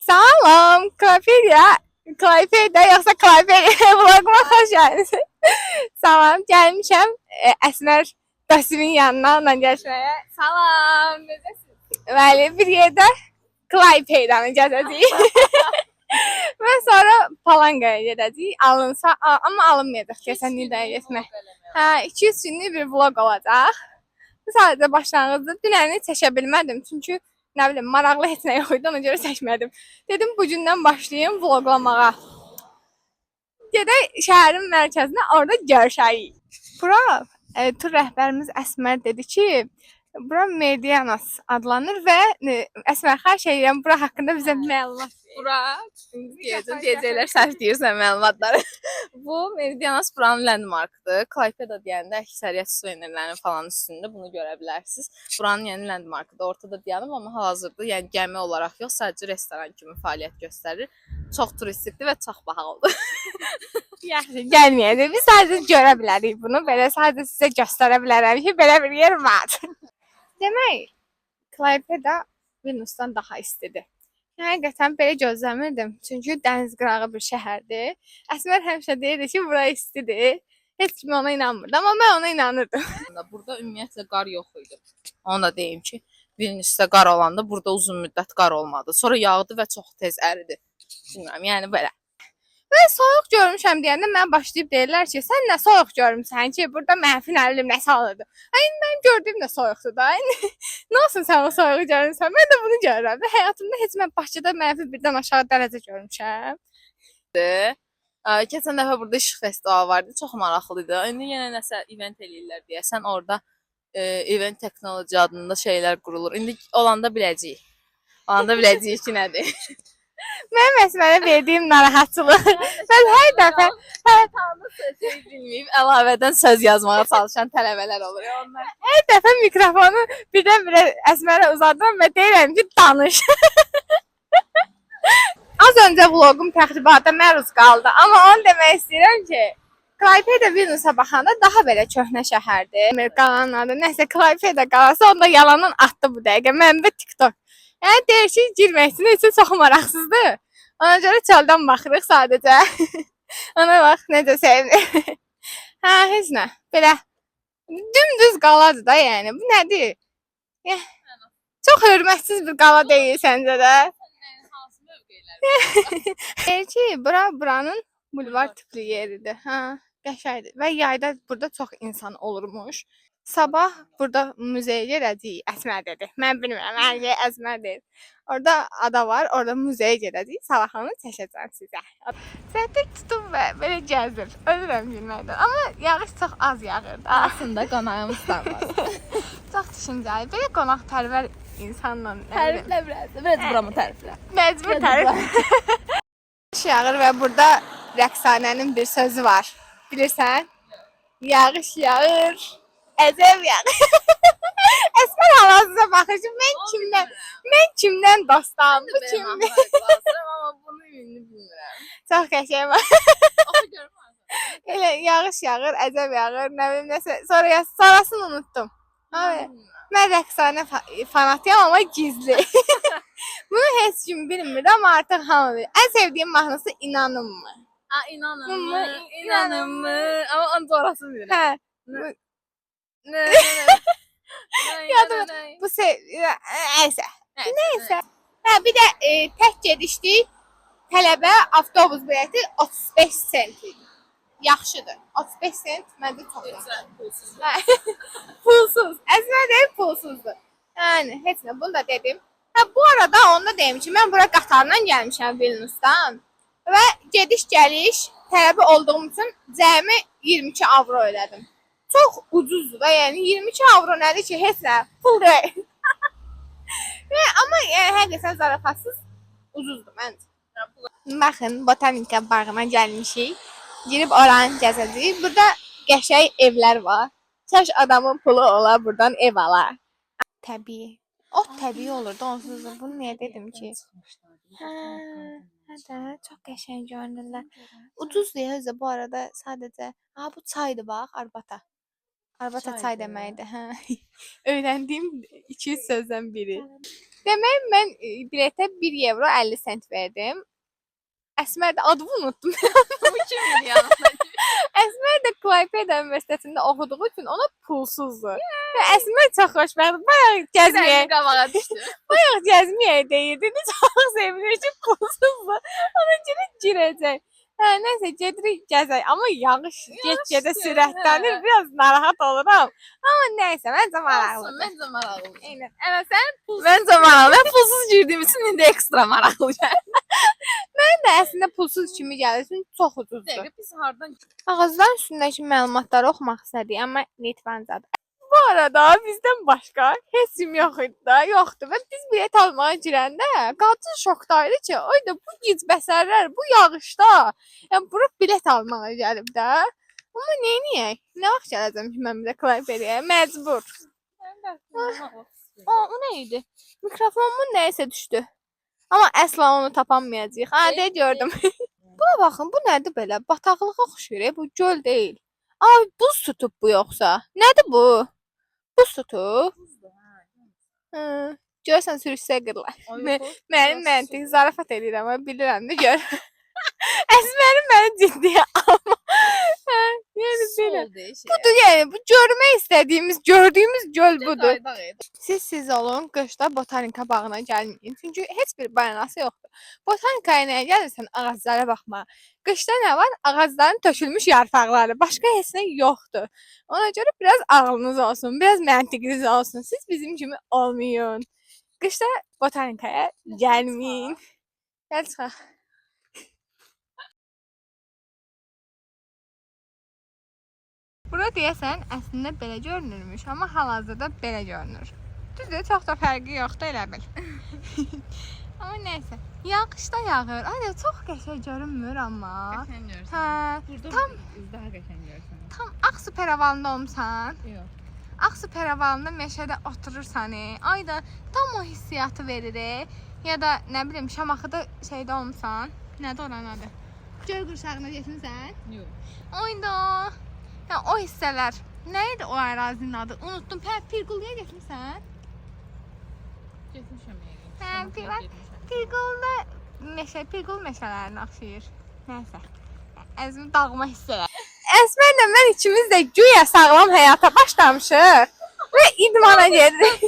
Salam, Klaypeda yoxsa Klaypeda vloguma xoş gəldiniz. Salam, gəlmişəm Əsmər Qasimin yanına onunla görüşməyə. Salam, necəsiniz? Bəli, bir yerdə Klaypedanı gəzəcəyik. Və sonra Palangaya gedəcəyik. Alınsa, amma alınmayacaq kesinliklə getmək. Hə, 200 günlük bir vlog olacaq. Bu sadəcə başlanğıcdır. Dünəni çəkə bilmədim çünki nə bilim maraqlı heç nə yox idi, ona görə çəkmədim. Dedim bu gündən başlayım vloqlamağa. Gedək şəhərin mərkəzinə, orada görüşərik. Bura tur rəhbərimiz Əsmər dedi ki, bura Medianas adlanır və Əsmər xahiş edirəm bura haqqında bizə məlumat ver. Bura, deyəcəklər səhv deyirsən məlumatları. Bu Medianas buranın landmarkıdır. Klaypeda deyəndə əksəriyyət suvenirlərinin falan üstündə bunu görə bilərsiniz. Buranın yəni landmarkıdır. Ortada dayanıb amma hal-hazırda yəni gəmi olaraq yox, sadəcə restoran kimi fəaliyyət göstərir. Çox turistikdir və çox bahalıdır. Yaxşı, gəlməyəcək. Biz sadəcə görə bilərik bunu. Belə sadəcə sizə göstərə bilərəm ki, belə bir yer var. Demək, Klaypeda Vilniusdan daha istidir. Həqiqətən belə gözləmirdim. Çünki dəniz qırağı bir şəhərdir. Əsmər həmişə deyirdi ki, bura istidir. Heç kim ona inanmırdı, amma mən ona inanırdım. Burada ümumiyyətlə qar yox idi. Onu da deyim ki, Vilniusda qar olanda burada uzun müddət qar olmadı. Sonra yağdı və çox tez əridi. Bilmirəm, yəni belə. Mən soyuq görmüşəm deyəndə mənə başlayıb deyirlər ki, sən nə soyuq görmüsən ki, burada mənfi nə bilim nəsə alırdı. Ay, mənim gördüyüm də soyuqdur da. Nə olsun sən o soyuğu görürsən? Mən də bunu görürəm. Və həyatımda heç mən Bakıda mənfi birdən aşağı dərəcə görmüşəm. Keçən dəfə burada işıq festivalı vardı. Çox maraqlıydı. İndi yenə nəsə event eləyirlər deyəsən. Orada event texnology adında şeylər qurulur. İndi olanda biləcəyik. Olanda biləcəyik ki, nədir. Mənim Əsmərə verdiyim narahatçılıq. Mən hər dəfə Sözü bilməyib əlavədən söz yazmağa çalışan tələbələr olur. Onlar hər dəfə mikrofonu birdən-birə Əsmərə uzadıram və deyirəm ki, danış. Az öncə vloqum təxribata məruz qaldı, amma onu demək istəyirəm ki, Klaypeda Vilniusa baxanda daha belə köhnə şəhərdir. Qalanın adı nəsə Klaypeda qalası, onda yalandan atdı bu dəqiqə. Mənbə TikTok. Yəni deyir ki, girmək üçün çox maraqsızdır. Ona görə çöldən baxırıq sadəcə. Ona bax, necə sevdim. Hə, heç nə. Belə dümdüz qaladır da, yəni. Bu nədir? Çox hörmətsiz bir qala deyil səncə də. Deyir ki, buranın bulvar tipli yeridir. Hə, qəşəngdir. Və yayda burada çox insan olurmuş. Sabah burada muzeyə gedəcəyik, Əsmər dedi. Mən bilmirəm, hər şey Əsmər deyir. Orada ada var, orada muzeyə gedəcəyik. Sabahını çəkəcəm sizə. Sətir tutub və belə gəzir. Ölürəm gülməkdən. Amma yağış çox az yağır da. aslında qonağımız var. Çox düşüncəli. Belə qonaqpərvər insanla Təriflə biraz. Biraz buramı təriflə. məcbur tərif. Yağış yağır və burada rəqsanənin bir sözü var. Bilirsən? Yağış yağır. Əcəb yağır. Əsmər hal-hazırda baxır ki, mən kimdən dostam? Bu kimdir? Amma bunu bilmirəm. Çox qəşəng var. Oxu görmürəm. Elə yağış yağır, əcəb yağır, nə bilim nəsə. Sonrasını unutdum. Abi, mən rəqsanə fanatıyam, amma gizli. Bunu heç kim bilmir, amma artıq hamı bilir. Ən sevdiyim mahnısı İnanınmı? İnanınmı? Amma onu sonrasını bilirəm. Hə. Yadım. Bu nəysə. Nəysə. Hə, bir də tək gedişdik. Tələbə avtobus bileti 35 sent idi. Yaxşıdır. 35 sent məndə çox yaxşıdır. Pulsuz. Əslində deyil, pulsuzdur. Yəni, heç nə, bunu da dedim. Hə, bu arada onu da deyim ki, mən bura qatarla gəlmişəm Vilniusdan və gediş-gəliş tələbə olduğum üçün cəmi 22 avro ödədim. Çox ucuzdur da, yəni 22 avro nədir ki, heç nə, pul deyil. Amma yəni, həqiqətən zarafatsız ucuzdur məncə. Baxın, botanika bağına gəlmişik. Girib oranı gəzəcəyik. Burada qəşəng evlər var. Kaş adamın pulu ola, buradan ev ala. Təbii. Ot təbii olurdu, onsuz da. Bunu niyə dedim ki? Hə, çox qəşəng görünürlər. Ucuz deyil bu arada, sadəcə. Ha, bu çaydır bax, Arbata. Arbata çay deməkdir, hə. Öyrəndiyim 200 sözdən biri. Demək mən biletə 1 euro 50 sent verdim. Əsmər də adını unutdum. Bu kimin yanında? Əsmər də Klaypeda Universitetində oxuduğu üçün ona pulsuzdur. Və Əsmər çox xoşbəxt. Bayaq gəzməyə, qabağa düşdü. bayaq gəzməyə deyirdi. Çox sevinir ki, pulsuzdur. Ona görə girəcək. Hə, nəsə gedirik gəzək. Amma yağış get-gedə sürətlənir. Biraz narahat oluram. Amma nəysə, məncə maraqlıdır. Məncə maraqlı. Eynən. Ələ sən Məncə maraqlı. Mən pulsuz girdiyim üçün indi ekstra maraqlı gəlir. mən də əslində pulsuz kimi gəlir. Çünki çox ucuzdur. Dəqiq biz hardan Ağızların üstündəki məlumatları oxumaq istədik, amma Litvancadır. Bu arada bizdən başqa heç kim yox idi da, yoxdur. Və biz bilet almağa girəndə qadın şokdaydı ki, oyda bu gizbəsərlər bu yağışda, yəni bura bilet almağa gəlib də. Amma neyniyək? Nə vaxt gələcəm ki, mən bir də Klaypedaya? Məcbur. O nə idi? Mikrofonumun nəyəsə düşdü. Amma əsla onu tapamayacağıq. Ha, de gördüm. Buna baxın, bu nədir belə? Bataqlığa oxşuyur, bu göl deyil. Ay, buz tutub bu yoxsa? Nədir bu? Buz tutub. Görsən sürüşsə qırlar. Mənim məntiq zarafat edirəm, amma bilirəm də gör. Əsmərim məni ciddiyə alma. Yəni belə. Budur yəni, bu görmək istədiyimiz, gördüyümüz göl budur. Siz olun, qışda botanika bağına gəlməyin. Çünki heç bir bayanası yoxdur. Botanikaya nəyə gəlirsən? Ağaclara baxma. Qışda nə var? Ağacların tökülmüş yarpaqları. Başqa heç nə yoxdur. Ona görə biraz ağlınız olsun, biraz məntiqiniz olsun. Siz bizim kimi olmayın. Qışda botanikaya gəlməyin. Gəl çıxaq. Bura deyəsən əslində belə görünürmüş, amma hal-hazırda belə görünür. Düzdür, çox da fərqi yoxdur, elə bil. Amma nəysə, yağışda yağır. Ay, çox qəşəng görünmür amma. Qəşəng görürsən. Hə, Burada tam daha qəşəng görürsən. tam Ağsu Peravalında olmusan. Yox. Ağsu Peravalında meşədə oturursan, ay da tam o hissiyatı verir. Ya da nə bilim Şamaxıda şeydə olmusan. Nədir oranın adı? Göl qurşağına getmisən? Yox. Ay da. Ya o hissələr. Nə idi o ərazinin adı? Unutdum. Pirquluya getmisən? Getmişəm yəni. Hə, Pirqulda Pirqul meşələrinə oxşayır. Nəysə. Əzmi dağma hissələr. Əsmərlə mən ikimiz də güya sağlam həyata başlamışıq və idmana gedirik.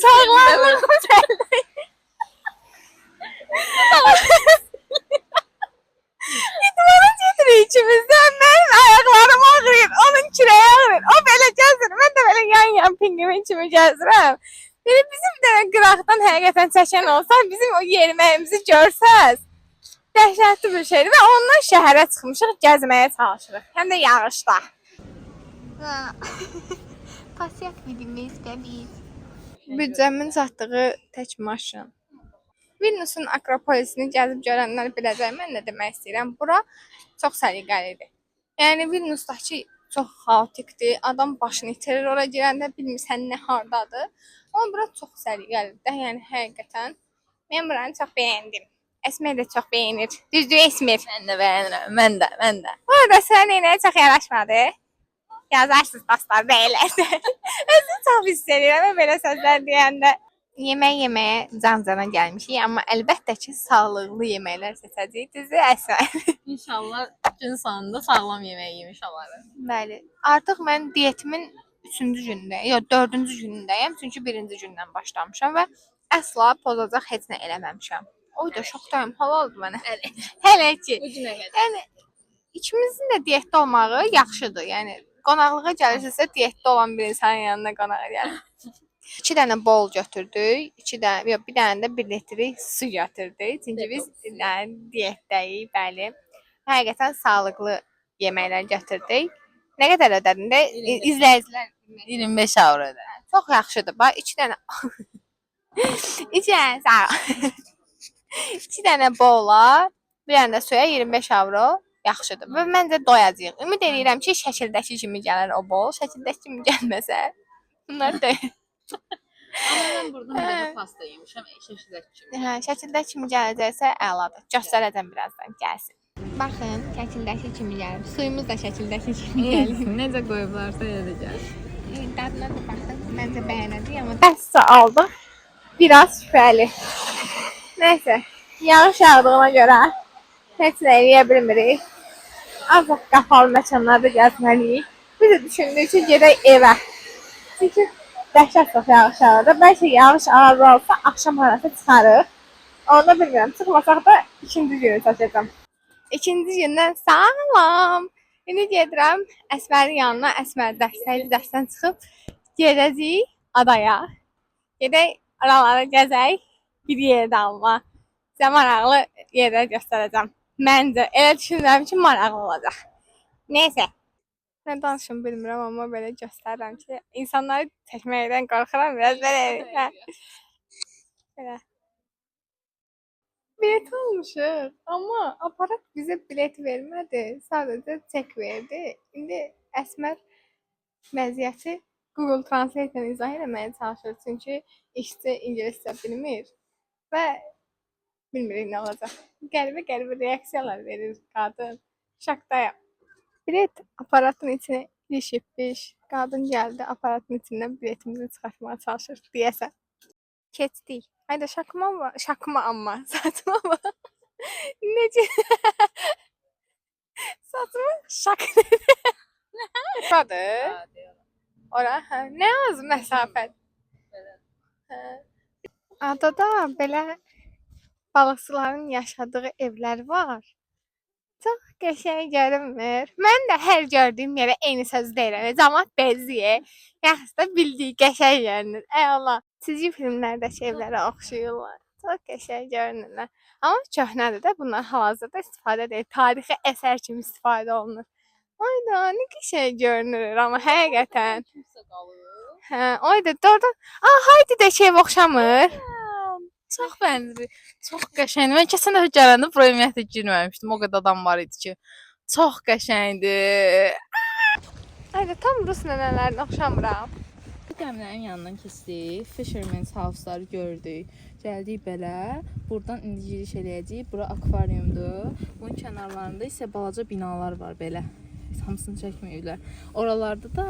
Sağlamlıq İdmana gedirik ikimiz də. Mənim ayaqlarım ağrıyır, onun kürəyi ağrıyır. O belə gəzir, mən də belə yan pingimin kimi gəzirəm. Belə bizim də qıraqdan həqiqətən çəkən olsa, bizim o yeriməyimizi görsəz, dəhşətli bir şeydir və ondan şəhərə çıxmışıq, gəzməyə çalışırıq. Həm də yağışda. Pasiyak vidimiz bəbiz. Büdcəmin çatdığı tək maşın. Vilniusun Akropolisini gəzib görənlər biləcək. Mən nə demək istəyirəm? Bura çox səliqəlidir. Yəni Vilniusdakı çox xaotikdir. Adam başını itirir, ora girəndə bilmirsən nə hardadır. Amma bura çox səliqəlidir. Yəni həqiqətən mən buranı çox bəyəndim. Əsmər də çox bəyənir. Düzdür Əsmər? Mən də bəyənirəm. Mən də. Bu arada sənə yenə çox yaraşmadı. Yazarsınız dostlar, beləsə. Özüm çox pis edirəm belə sözlər deyəndə. Yemək yeməyə can-cana gəlmişik, amma əlbəttə ki, sağlıqlı yeməklər seçəcəyik. Düzdür Əsmər? İnşallah gün sonunda sağlam yemək yemiş olarıq. Bəli. Artıq mən diyetimin 3-cü günündəyəm, yox 4-cü günündəyəm. Çünki 1-ci gündən başlamışam və əsla pozacaq heç nə eləməmişəm. Oy da şokdayım, halaldır mənə. Hələ ki. Bu günə qədər. Yəni ikimizin də diyetdə olmağı yaxşıdır. Yəni qonaqlığa gəlirsinizsə diyetdə olan bir insanın yanına qonağa gəlin. 2 dənə bol götürdük. 2 dənə, yox, bir dənə də 1 litr su götürdük. Çünki biz diyetdəyik, bəli. Həqiqətən sağlıqlı yeməklər götürdük. Nə qədər ödədin də izləyicilər 25 avro ödədim. çox yaxşıdır. Bax 2 dənə 2 dənə sağ. 2 dənə bola, bir dənə də suya 25 avro yaxşıdır. Və məncə doyacağıq. Ümid edirəm ki, şəkildəki kimi gələr o bol. Şəkildəki kimi gəlməsə, bunlar da Amma mən buradan belə pasta yemişəm, şəkildəki kimi. hə, şəkildəki kimi gələcəksə əladır. Göstərəcəm birazdan gəlsin. Baxın, şəkildəki kimi gəlir. Suyumuz da şəkildəki kimi gəlir. Necə qoyublarsa elə də gəlir. Dadına da baxdım. Məncə bəyənəcək, amma dəstə aldıq. Biraz şübhəli. Nəysə, yağış yağdığına görə heç nə eləyə bilmirik. Azıq qapalı məkanlarda gəzməliyik. Biz də düşündük ki, gedək evə. Çünki dəhşət çox yağış yağır. Bəlkə yağış azalsa axşam arası çıxarıq. Onda bilmirəm, çıxmasaq da ikinci günü çəkəcəm. İkinci gündən salam. İndi gedirəm Əsmərin yanına. Əsmər dərsdən çıxıb gedəcəyik adaya. Gedək oraları gəzək. Bir yerdə alma. Sizə maraqlı yerləri göstərəcəm. Məncə elə düşünürəm ki, maraqlı olacaq. Nəysə. Nə danışım bilmirəm, amma belə göstərirəm ki, insanları çəkməkdən qorxuram biraz belə. Belə. Bilet almışıq, amma aparat bizə bilet vermədi. Sadəcə çek verdi. İndi Əsmər vəziyyəti Google Translate ilə izah etməyə çalışır. Çünki işçi ingiliscə bilmir və bilmirik nə olacaq. Qəribə reaksiyalar verir qadın. Şokdayam. Bilet aparatın içine ilişmiş. Qadın gəldi aparatın içindən biletimizi çıxartmaya çalışır deyəsən. Keçdik. Hayda şakma amma. Saçma mı? Necə? Saçma şak. Buradır. Ora, nə az məsafət? Adada belə balıqçıların yaşadığı evlər var. Çox qəşəng görünmür. Mən də hər gördüyüm yerə eyni sözü deyirəm. Cəmaət bezir. Yaxşı da bildiyi qəşəng görünür. Ey Allah, çizgi filmlərdəki evlərə oxşayırlar. Çox qəşəng görünürlər. Amma köhnədir də, bunlar hal-hazırda istifadə deyil. Tarixi əsər kimi istifadə olunur. Ayda, nə qəşəng görünür, amma həqiqətən. Hə, ayda, doğrudan. Haydi də şey oxşamır. Çox bənzər. Çox qəşəngdir. Mən keçən dəfə gələndə bura ümumiyyətlə girməmişdim. O qədər adam var idi ki. Çox qəşəngdir. Ayda, tam rus nənələrinə oxşamıram. Gəmilərin yanından keçdik. Fisherman's House-ları gördük. Gəldik belə. Buradan indi giriş eləyəcəyik. Bura akvariumdur. Bunun kənarlarında isə balaca binalar var belə. Hamısını çəkməyirlər. Oralarda da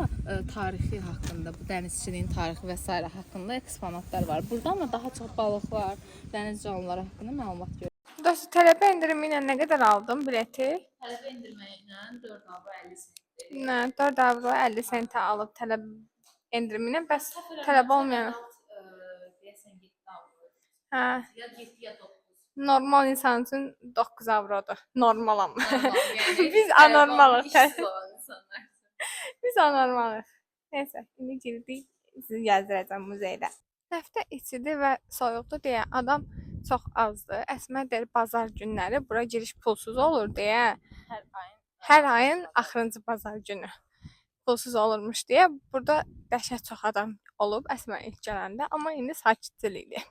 tarixi haqqında, bu dənizçiliyin tarixi və s. haqqında eksponatlar var. Burada amma daha çox balıqlar, dəniz canlıları haqqında məlumat görürük. Dostu, tələbə endirimi ilə nə qədər aldım bileti? Tələbə endirməyi ilə 4 avro 50 sent. Nə, 4 avro 50 sentə alıb tələbə endirimi ilə, bəs tələbə olmayan? Deyəsən 7 avro. Hə. Ya 7 ya 9. Normal insan üçün 9 avrodur. Normalam. Yəni, Biz anormalıq. insanlar. Biz anormalıq. Nəysə, indi girdik. Sizi gəzdirəcəm muzeydə. Həftə içidir və soyuqdur deyə adam çox azdır. Əsmər deyir, bazar günləri bura giriş pulsuz olur deyə. Hər ayın axırıncı bazar günü pulsuz olurmuş deyə. Burada dəhşət çox adam olub Əsmər ilk gələndə, amma indi sakitçilikdir.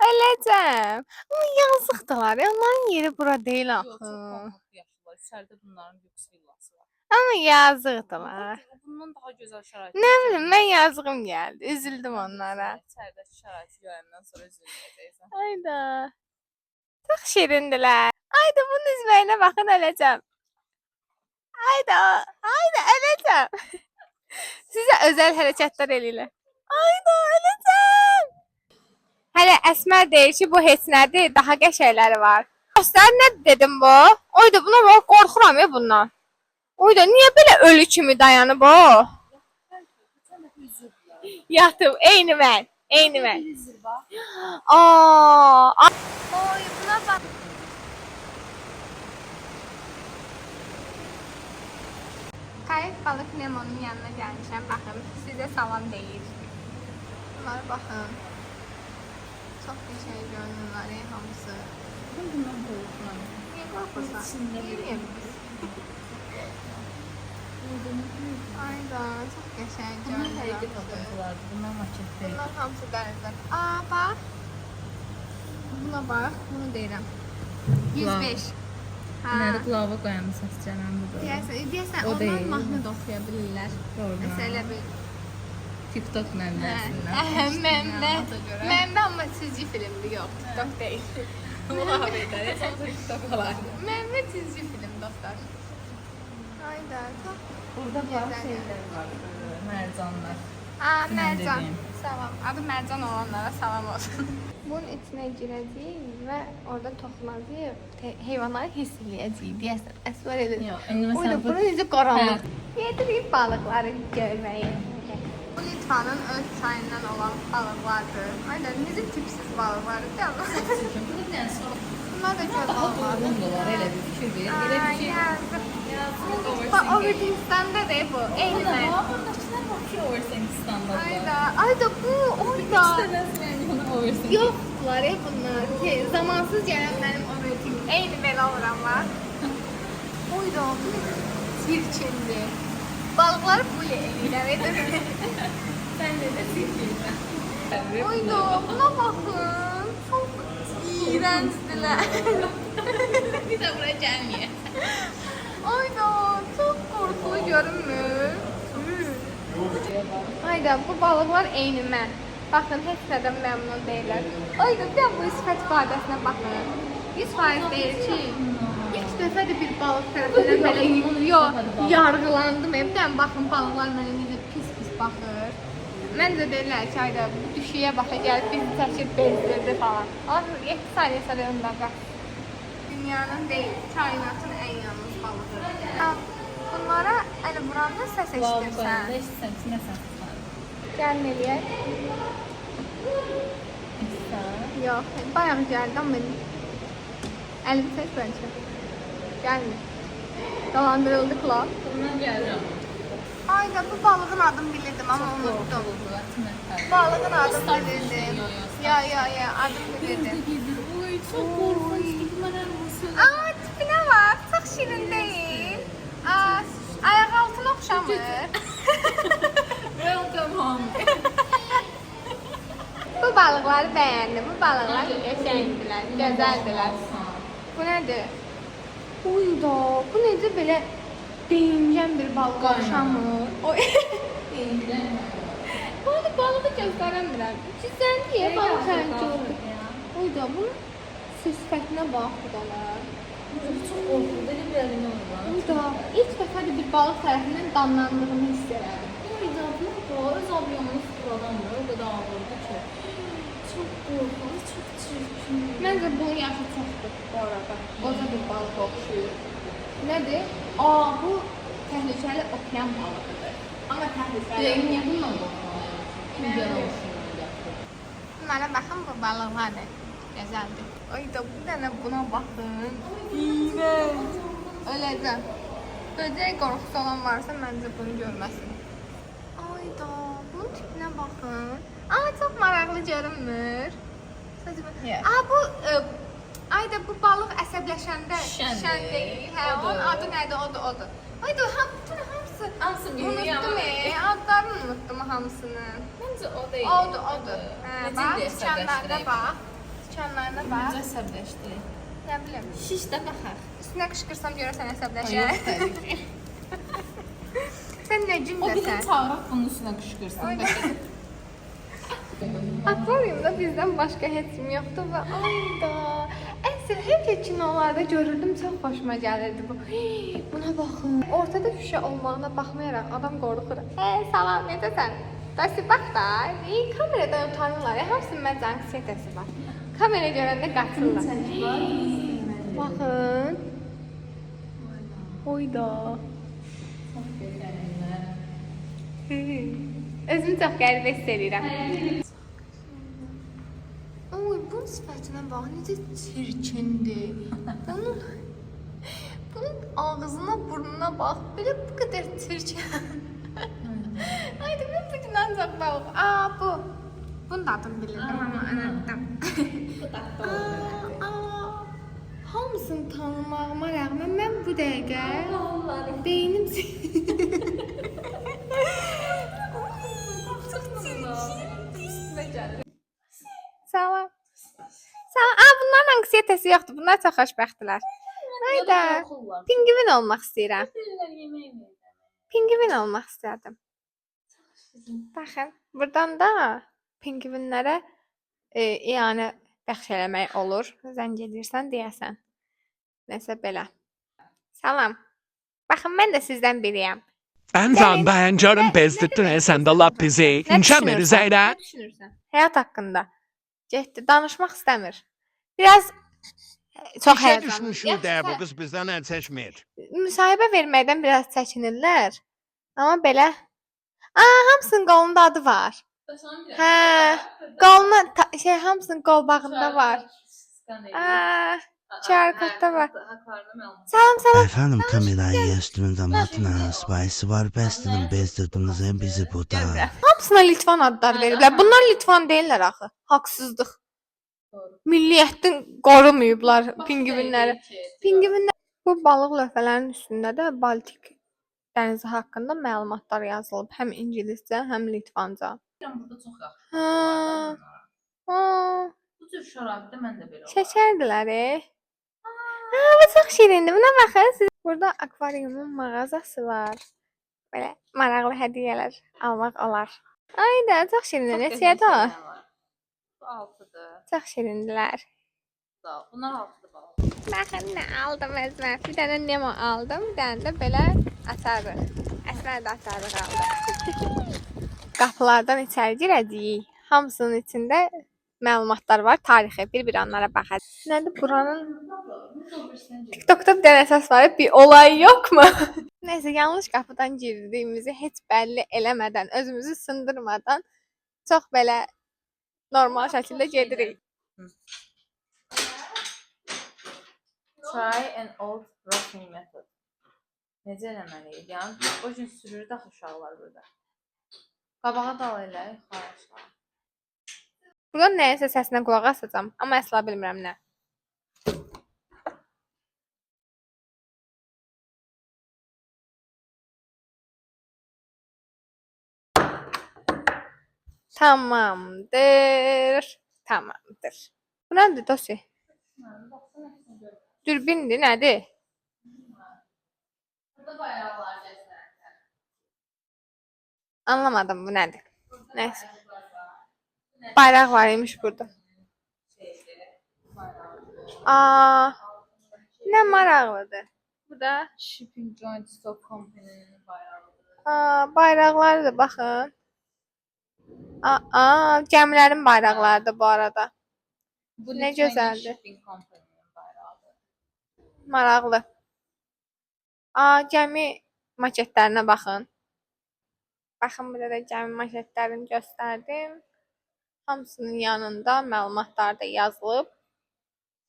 Öləcəm. Amma yazıqdılar. Onların yeri bura deyil axı. İçəridə bunların lüks villası var. Amma yazıqdılar. Bundan daha gözəl şərait. Nə bilim, mən yazığım gəldi. Üzüldüm onlara. İçəridəki şəraiti görəndən sonra üzülməyəcəksən. Ayda. Çox şirindilər. Ayda, bunun üzvəyinə baxın, öləcəm. Ayda, öləcəm. Sizə özəl hərəkətlər eləyirlər. Ayda, öləcəm. Hələ Əsmər deyir ki, bu heç nədir, daha qəşəkləri var. Dostlar, nə dedim bu? Oyda, buna bax, qorxuram ya bundan. Oyda, niyə belə ölü kimi dayanıb o? Yatıb, eyni mən. Oy, buna bax. Kayıp balık Nemo'nun yanına gəlmişəm, baxın, sizə salam deyir. Bunlara baxın. Çox qəşəng görünürlər, hamısı. Bundan qorxuram. Niyə qorxursan? Ayda, çox qəşəng görünürlər. Bunlar həqiqi tapıntılardır, bunlar maket deyil. Bunlar hamısı dənizdən. Bax. Buna bax, bunu deyirəm. 105. Bunları qulava qoyanı səscənən budur. Deyəsən, O onlar deyil. mahnı da oxuya bilirlər. Doğru. Məsələ bir. TikTok mənbəsindən. Məndə amma çizgi filmdir, yox, TikTok deyil. Allah verir, sonra TikTok olar. Məndə çizgi film, dostlar. Hayda. Çok Burada var şeylər var. Mərcanlar. Mərcan. Dediyim. Salam. Adı Mərcan olanlara salam olsun. Bunun içinə girəcəyik və orada toxunacağıq. Heyvanları hiss eləyəcəyik deyəsən. Əsvər elə. Yox, indi Oyda, məsələn bura necə qaranlıq. Gedirik balıqları görməyə. Bu Litvanın öz çayından olan balıqlardır. Ayda necə tipsiz balıqlardır, deyil mi? burada bir dənə soru. Bunlar da göz balıqlardır. Bunlar elə bir fikir ver. Elə bir şey. Yazıq. Yazıq. Bax, Overthinkstanda da bu. Eyni mən. Buradakılar bakıyor Overthinkstanda. Ayda bu, oyda. Overthink. Yoxdular bunlar. Zamansız gələn mənim overthink. Eyni belə oluramlar. Oyda, bu çirkindir. Balıqları bu eləyirlər. Sən də fikirsən. Oyda, buna baxın. Çox iğrəncdirlər. Bir də bura gəlməyə. Ayda, çox qorxulu görünmür. Ayda, bu balıqlar eyni mən. Baxın, heç nədən məmnun deyirlər. Ayda, bir də bu sifət ifadəsinə baxın. 100% deyir ki, ilk dəfədir bir balıq tərəfindən belə yargılandım. Bir də baxın, balıqlar mənə necə pis-pis baxır. Məncə deyirlər ki, ayda, bu düşüyə baxı gəlib bizi çəkib bezdirdi falan. Allah, 7 saniyə sonra ömrəqə. Dünyanın deyil, kainatın ən yalnız balığı. Bunlara əli vuranda səs eşidirsən. Eşitsən ki, nə səs var? Gəlin eləyək. Yox, bayaq gəldi, amma əlimi səs bəlkə. Gəlmir. Dolandırıldık la. Bundan gəlirəm. Ayda, bu balığın adını bilirdim, amma unuttum. Balığın adını bilirdim. Ya, adını bilirdim. Oy, çox qorxunç. Aa, tipinə bak, çox şirin deyil. Ayak altına oxşamır. Welcome home. Bu balıqları bəyəndim. Bu balıqlar qəşəngdilər, gözəldilər. Bu nədir? Uyda, bu necə belə deyingən bir balıq oxşamır. Bunu balığı göstərəmirəm. Cüzəndiyə balıq rəngi oldu. Uyda, bunun sifətinə bax budalar. Çox qorxunç. Elə bir əlinə olur. Uyda, ilk dəfədir bir balıq tərəfindən danlandığını hiss elədim. Uyda, bu öz avyonunu sıfırladanmır. O qədər ağırdı ki. Çox qorxunç, çox çirkin. Məncə bunun yaşı çoxdur bu arada. Qoca bir balıq oxşuyur. Nədir? Bu təhlükəli okean balığıdır. Amma təhlükəli. Niyə bundan qorxmalıyam? İndiana oxşuyur. Mənə baxın, bu balıqlardır. Gözəldir. Ayda, bir dənə buna baxın. İğrənc. Öləcəm. Böcək qorxusu olan varsa məncə bunu görməsin. Ayda, bunun tipinə baxın. Çox maraqlı görünmür. Bu ayda, bu balıq əsəbləşəndə şən deyil. Hə, onun adı nədir? Odur. Ayda, bütün hamısı unutdum. Adlarını unutdum hamısını. Məncə o deyil. Odur. Bax, sıçanlarda bax. Sıçanlarda bax. Necə əsəbləşdi? Nə bilim. Şişdə baxaq. Üstünə qışqırsam görəsən əsəbləşər. Sən nə O bizim cümləsən? çağıraq bunun üstünə qışqırsın. Akvaryumda bizdən başqa heç kim yoxdur və ayda. Əsl həmişə kinolarda görürdüm, çox xoşuma gəlirdi bu. Buna baxın. Ortada şüşə olmağına baxmayaraq adam qorxur. Salam, necəsən? Dəsi bax da, kameradan utanırlar. Hamısının məncə anksiyetəsi var. Kamera görəndə qaçırlar. Baxın. Oyda. Özümü çox qəribə hiss edirəm. Oy, bunun sifətinə bax, necə çirkindir. Bunun ağzına, burnuna bax, belə bu qədər çirkin. Ayda, mən bugün ancaq balıq. Bu. Bunun da adını bilirdim, amma unuttum. Bu dadlı olur. Hamısını tanımağıma rəğmən mən bu dəqiqə beynim Salam. Bunların anksiyetəsi yoxdur. Bunlar çox xoşbəxtdirlər. Hayda. Pingvin olmaq istəyirəm. Pingvin olmaq istərdim. Baxın, buradan da pingvinlərə yəni bəxş eləmək olur. Zəng edirsən deyəsən. Nəsə belə. Salam. Bax Baxın, mən də sizdən biriyəm. Enzan beğencerim bezdirttin sen de lap bizi. Nə İnşemir düşünürsən? Zeynep. Nə düşünürsən? Həyat haqqında. Getdi, danışmaq istəmir. Biraz çox İşe həyəcanlı. düşmüş de bu kız bizden el seçmir. Müsahibə verməkdən biraz çəkinirlər. Amma belə hamısının qolunda adı var. Hə, qoluna hamısının qolbağında var. Çarkatda var. Salam. Efendim kamerayı yaştırın damatına spicy var bestinin bezdirdiniz bizi burada. Hamısına Litvan adlar veriblər. Bunlar Litvan deyirlər axı. Haqsızlıq. Milliyyətini qorumayıblar pingvinləri. Pingvinlər bu balıq lövhələrinin üstündə də Baltik dənizi haqqında məlumatlar yazılıb. Həm ingiliscə, həm litvanca. Burada çox yaxşı. Ha. Bu tür şərabda mən də belə. Şəkərdilər. Bu çox şirindir. Buna baxın. Burada akvariumun mağazası var. Belə maraqlı hədiyyələr almaq olar. Ay da çox şirindir. Neçədir o? Bu 6-dır. Çox şirindilər. Bunlar 6-dır bala. Baxın nə aldım özümə. Bir dənə Nemo aldım. Bir dənə də belə açarı. Əsmər də açarı qaldı. Qapılardan içəri girəcəyik. Hamısının içində məlumatlar var. Tarixi bir-bir onlara baxacağıq. Nədir buranın? TikTokda bir dənə səs var. Bir olay yoxmu? Nəysə yanlış qapıdan girdiyimizi heç bəlli eləmədən, özümüzü sındırmadan çox belə normal şəkildə gedirik. Try an old roughing method. Necə eləməliyik? Yəni, o gün sürür də uşaqlar burada. Qabağa dal elə, xarışlar. Buradan nəyəsə səsinə qulaq asacağam, amma əsla bilmirəm nə. Tamamdır. Bu nədir dosi? Dürbindir, nədir? Burada bayraqlar gəzirlər. Anlamadım bu nədir. Nəysə. Bayraq var imiş burada. Nə maraqlıdır. Bu da Shipping Joint Stock Company'nin bayrağıdır. bayraqlardır, baxın. Gəmilərin bayraqlarıdır bu arada. Bu Nə Lithuanian gözəldir. Shipping Company'nin bayrağıdır. Maraqlı. Gəmi maketlərinə baxın. Baxın, burada da gəmi maketlərini göstərdim. Hamısının yanında məlumatlar da yazılıb.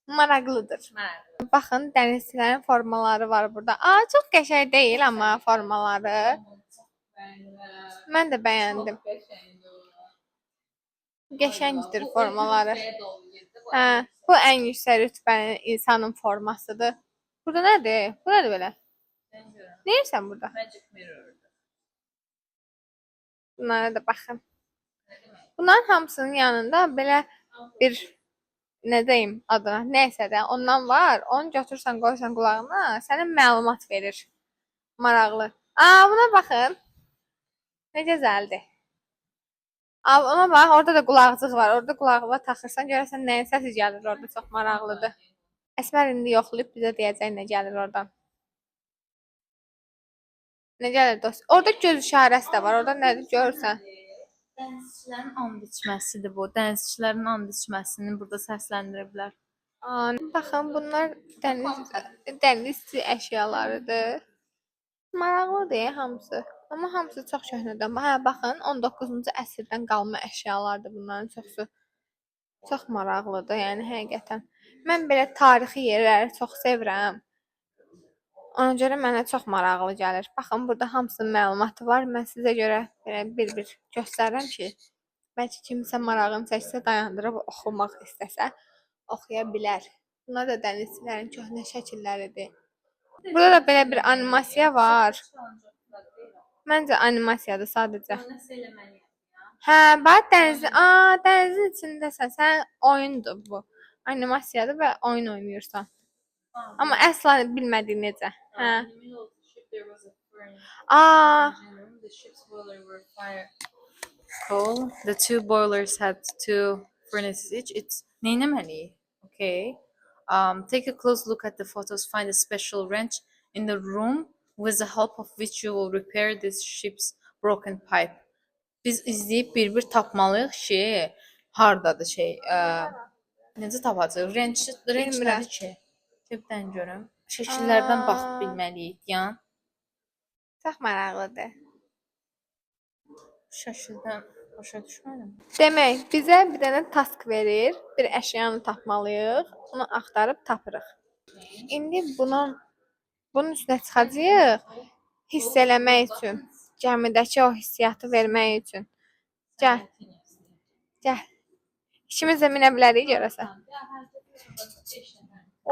Maraqlıdır. Maraqlı. Baxın, dənizçilərin formaları var burada. Çox qəşəng deyil amma formaları. Mən də bəyəndim. Qəşəngdir formaları. Hə, bu ən yüksək rütbəli insanın formasıdır. Burada nədir? Bu nədir belə? Nə edirsən burada? Magic Mirror'dır. Bunlara da baxın. Bunların hamısının yanında belə bir nə deyim adına, nəysə də ondan var. Onu götürsən, qoysan qulağına, sənə məlumat verir. Maraqlı. Buna baxın. Nə gözəldir. Ona bax, orada da qulaqcıq var. Orada qulağına taxırsan, görəsən nəyin səsi gəlir orada. Çox maraqlıdır. Əsmər indi yoxlayıb bizə deyəcək nə gəlir oradan. Nə gəlir dost? Orada göz işarəsi də var. Orada nədir görürsən? Dənizçilərin and içməsidir bu. Dənizçilərin and içməsini burada səsləndiriblər. Baxın, bunlar dənizçi əşyalarıdır. Maraqlıdır hamısı. Amma hamısı çox köhnədən. Baxın, 19-cu əsrdən qalma əşyalardır bunların çoxu. Çox maraqlıdır, yəni həqiqətən. Mən belə tarixi yerləri çox sevirəm. Ona görə mənə çox maraqlı gəlir. Baxın, burada hamısının məlumatı var. Mən sizə görə belə bir-bir göstərirəm ki, bəlkə kimsə marağını çəksə, dayandırıb oxumaq istəsə, oxuya bilər. Bunlar da dənizçilərin köhnə şəkilləridir. Burada da belə bir animasiya var. Məncə animasiyadır sadəcə. Hə, bax dənizin içindəsən. Sən oyundur bu. Animasiyadır və oyun oynayırsan. Amma əsla bilmədik necə. Hə. The two boilers had two furnaces each. It's neynəməliyik? Okay. Take a close look at the photos. Find a special wrench in the room with the help of which you will repair this ship's broken pipe. Biz izləyib bir-bir tapmalıyıq ki, hardadır necə tapacağıq? Wrench Bilmirəm. nədir ki? Tepdən görüm. Şəkillərdən baxıb Aa. bilməliyik, yan. Çox maraqlıdır. Şəkildən başa düşmədim. Demək, bizə bir dənə task verir. Bir əşyanı tapmalıyıq. Onu axtarıb tapırıq. İndi bunun üstünə çıxacağıq. Hiss eləmək üçün, gəmidəki o hissiyatı vermək üçün. Gəl, gəl. İkimiz də minə bilərik görəsən.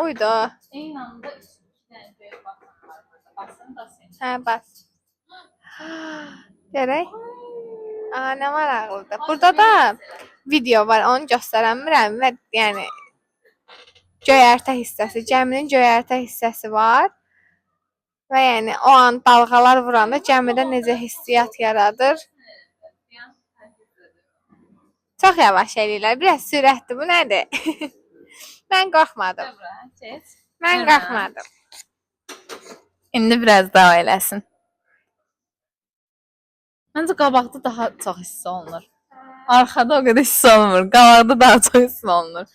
Uydu. Eyni anda iki dənə böyük baxan var burada. Basın da sən. Hə, bas. Görək. Aa, nə maraqlıdır. Burada da video var, onu göstərəmirəm və yəni göyərtə hissəsi, gəminin göyərtə hissəsi var. Və yəni o an dalğalar vuranda gəmidə necə hissiyat yaradır. Çox yavaş eləyirlər. Biraz sürətli. Bu nədir? Mən qorxmadım. Mən qorxmadım. İndi biraz daha eləsin. Məncə qabaqda daha çox hiss olunur. Arxada o qədər hiss olunmur. Qabaqda daha çox hiss olunur.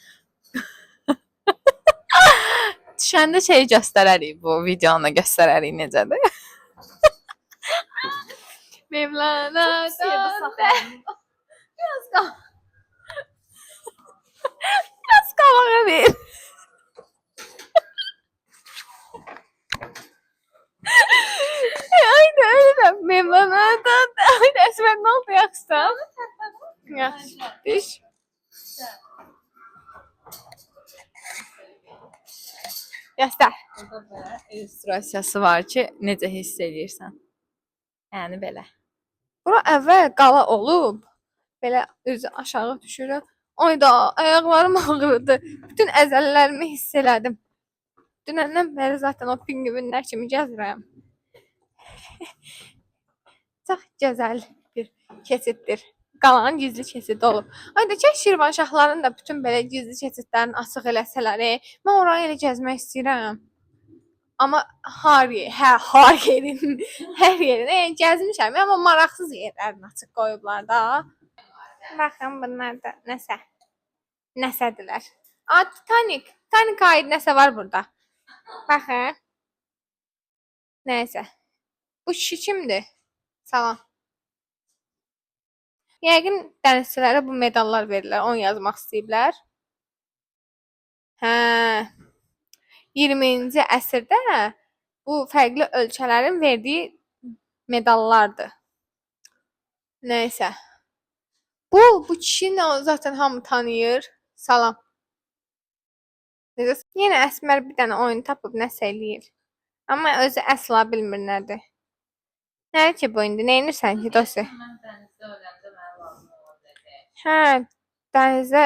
Düşəndə göstərərik bu videonu göstərərik necədir. Mevlana Biraz qabağa ver. Aynen öyle. Mevlana'dan aynen Esmer ne oldu yaksa? Yaxşı. Düş. Göster. Burada belə illüstrasiyası var ki, necə hiss edirsən. Yəni belə. Bura əvvəl qala olub. Belə üzü aşağı düşürəm. Ayda ayaqlarım ağrıdı. Bütün əzələlərimi hiss elədim. Dünəndən bəri zaten o pingvinlər kimi gəzirəm. Çox gözəl bir keçiddir. Qalanın gizli keçidi olub. Ayda Şirvanşahların da bütün belə gizli keçidlərini açıq eləsələr, mən orayı elə gəzmək istəyirəm. Amma hər yerin, hər yerini gəzmişəm, amma maraqsız yerlərini açıq qoyublar da. Baxın bunlar da nəsədirlər. Titanic aid nəsə var burada. Baxın. Nəysə. Bu kişi kimdir? Salam. Yəqin dənizçilərə bu medallar verirlər. Onu yazmaq istəyiblər. Hə. 20-ci əsrdə bu fərqli ölkələrin verdiyi medallardır. Nəysə. Bu kişini zaten hamı tanıyır. Salam. Yenə Əsmər bir dənə oyun tapıb nəsə eləyir. Amma özü əsla bilmir nədir. Nədir ki bu indi? Neynirsən ki dostu? Hə, dənizdə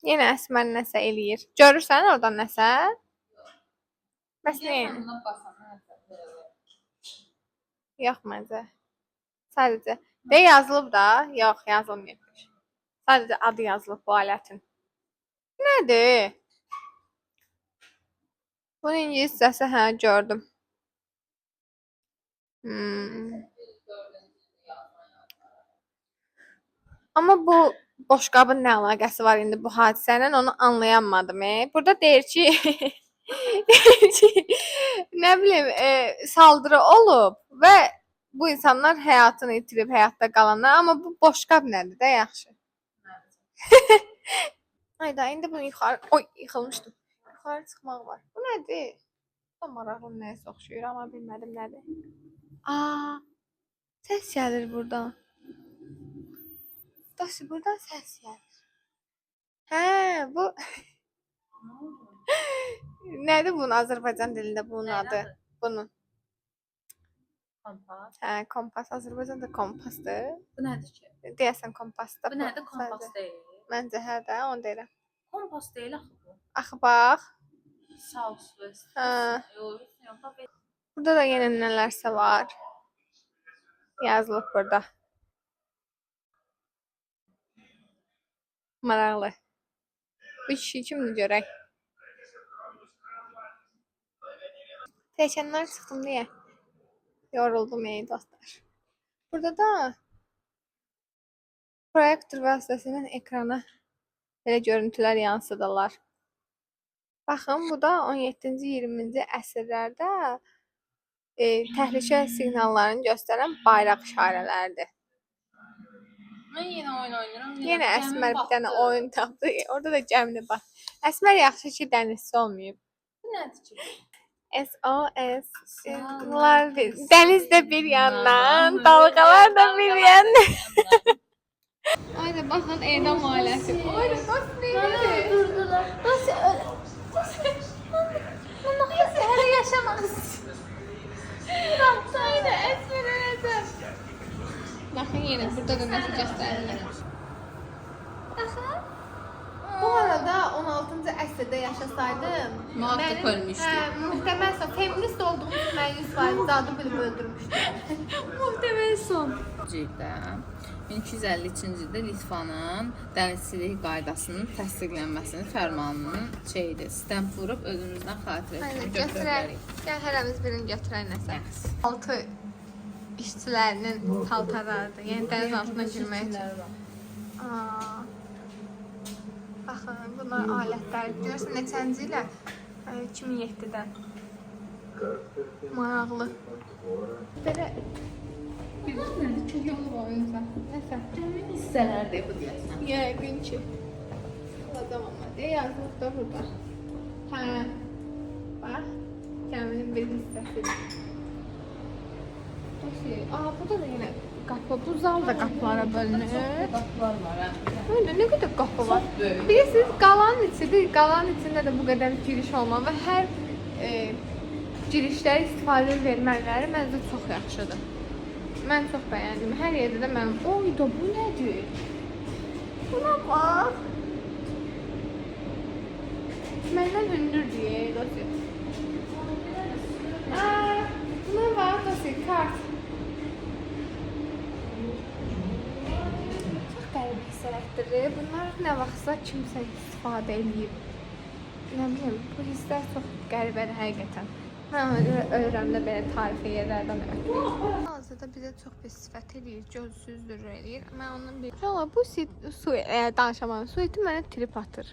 yenə Əsmər nəsə eləyir. Görürsən oradan nəsə? Bəs nə? Yox məncə. Sadəcə. De yazılıb da? Yox, yazılmayıb. Sadəcə adı yazılıb bu alətin. Nədir? Bunun İngilizcəsi hə gördüm. Amma bu boşqabın nə əlaqəsi var indi bu hadisələ onu anlayamadım. Burada deyir ki nə bilim saldırı olub və bu insanlar həyatını itirib həyatda qalanlar, amma bu boşqab nədir də yaxşı. Ayda indi bunu yuxarı yıxılmışdım. Yuxarı çıxmaq var. Bu nədir? Bu maraqlı nəsə oxşuyur amma bilmədim nədir. Səs gəlir buradan. Dostu buradan səs gəlir. Hə, bu nədir bunun Azərbaycan dilində bunun adı? Bunun. Kompas. Hə, kompas. Azərbaycanda kompasdır. Bu nədir ki? Deyəsən kompasdır. Bu nədir? Kompas deyil. Məncə hə də, onu deyirəm. Kompas deyil axı bu. Axı bax. South West. Hə. Burada da yenə nələrsə var. Yazılıb burada. Maraqlı. Bu kişi kimdir görək? Pilləkənlər çıxdım deyə yoruldum ey dostlar. Burada da proyektor vasitəsilə ekrana belə görüntülər yansıdırlar. Baxın, bu da 17-ci 20-ci əsrlərdə təhlükə siqnallarını göstərən bayraq işarələridir. Mən yenə oyun oynayıram. Yenə Əsmər bir dənə oyun tapdı. Orada da Cəmli bax. Əsmər yaxşı ki dənizçi olmayıb. Bu nədir ki? SOS. Dəniz də bir yandan, dalğalar da bir yandan. Ayda baxın edam ailəsi. Ayda bax neydi? Durdular. Nasıl öyle? Nasıl hələ yaşamaq istəyirəm. Ayda Əsmər öləcək. Baxın yenə burada da nəsə göstərirlər. Bu arada 16-cı əsrdə yaşasaydım, Mühaqqiq ölmüşdü. Muhtemelen feminist olduğum için mən 100% adı bilib öldürmüşdüm. Muhtemelen son. Cildə 1253-cü ildə Litvanın dənizçilik qaydasının təsdiqlənməsinin fərmanının şeydir, stamp vurub özümüzdən xatirə Aynen kimi götürək. götürərik. Gəl hərəmiz birini götürək nəsə. Altı işçilərinin paltarlarıdır. Yəni dəniz altına girmək üçün. Aa. Baxın, bunlar alətlər. Görürsən neçənci ilə? 2007-dən. Maraqlı. Belə bir yolu var oyunca. Nəsə. Cəmin hissələrdir bu deyəsən. Yəqin ki. Adamama deyə yazılıb da burada. Hə. Bax. Cəminin bir hissəsi. Burada da yine qapı. Bu zal da qapılara bölünür. Qapılar var, hə. Öyle ne kadar qapı var. Bilirsiniz qalanın içidir. Qalanın içində də bu qədər giriş olmalı və hər girişlərə istifadə vermələri məncə çox yaxşıdır. Mən çox bəyəndim. Hər yerdə də mən, oyda bu nədir? Buna bax. Məndən hündür deyə, dostum. Buna bax, dostum, kart. Çox qəribə hissələtdirir. Bunlar nə vaxtsa kimsə istifadə eləyib. Nə bilim, bu hisslər çox qəribədir həqiqətən. Mən ona görə ölürəm də belə tarixi yerlərdən ötürü. Hazırda bizə çox pis sifət eləyir, gözsüzdür eləyir. Mən ondan bir... Valla bu danışamayım. Su iti mənə trip atır.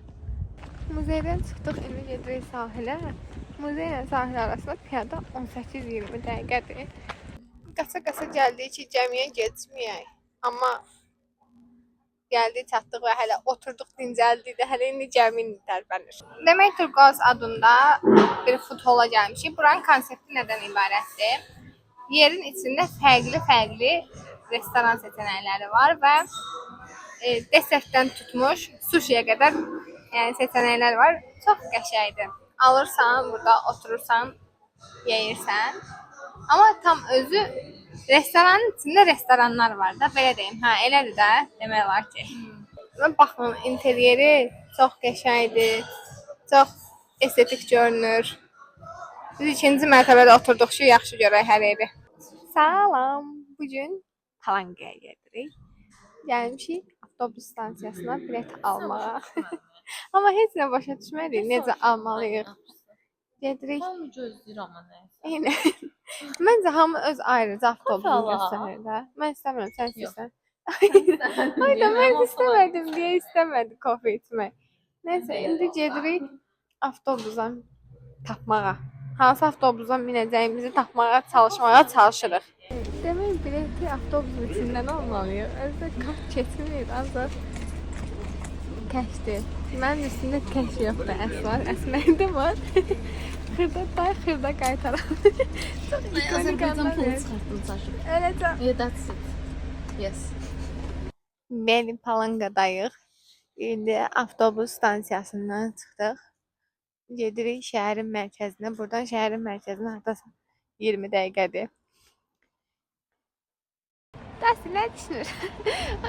Muzeydən çıxdıq, indi gedirik sahilə. Muzey ilə sahil arasında piyada 18-20 dəqiqədir. Qaça-qaça gəldik ki, gəmiyə geçməyək. Amma gəldik, çatdıq və hələ oturduq, dincəldik də, hələ indi gəmi tərpənir. Demək Turqoz adında bir futbola gəlmişik. Buranın konsepti nədən ibarətdir? Yerin içində fərqli restoran seçənəkləri var və desertdən tutmuş sushiyə qədər seçənəklər var. Çox qəşəngdir. Alırsan, burada oturursan, yeyirsən. Amma tam özü restoranın içində restoranlar var da, belə deyim. Hə, elədir də, demək olar ki. Baxın, interyeri çox qəşəngdir, çox estetik görünür. Biz ikinci mərtəbədə oturduq ki, yaxşı görək hər yeri. Salam, bugün Palangaya gedirik. Gəlmişik avtobus stansiyasına bilet almağa. Amma heç nə başa düşmədik, necə almalıyıq. Gedirik. Hamı gözləyir amma nə? Eyni. Məncə hamı öz ayrıca avtobusunu göstərir də. Mən istəmirəm, sən istəyirsən. Ayda mən istəmədim deyə istəmədi kofe içmək. Nəysə, indi gedirik avtobusa tapmağa. Hansı avtobusa minəcəyimizi tapmağa çalışırıq. Demək bileti avtobusun içindən almalıyıq. Özdə kart keçmir, ancaq kəşdir. Mənim üstündə kəş yoxdur, Əsmərdə var. Xırda day, xırda qaytaram. Çox ikonik anlar. Eləcəm. Yeah, that's it. Yes. Bəli, Palanqadayıq. İndi avtobus stansiyasından çıxdıq. Gedirik şəhərin mərkəzinə. Buradan şəhərin mərkəzinə hardasa 20 dəqiqədir. Dəsti nə düşünür?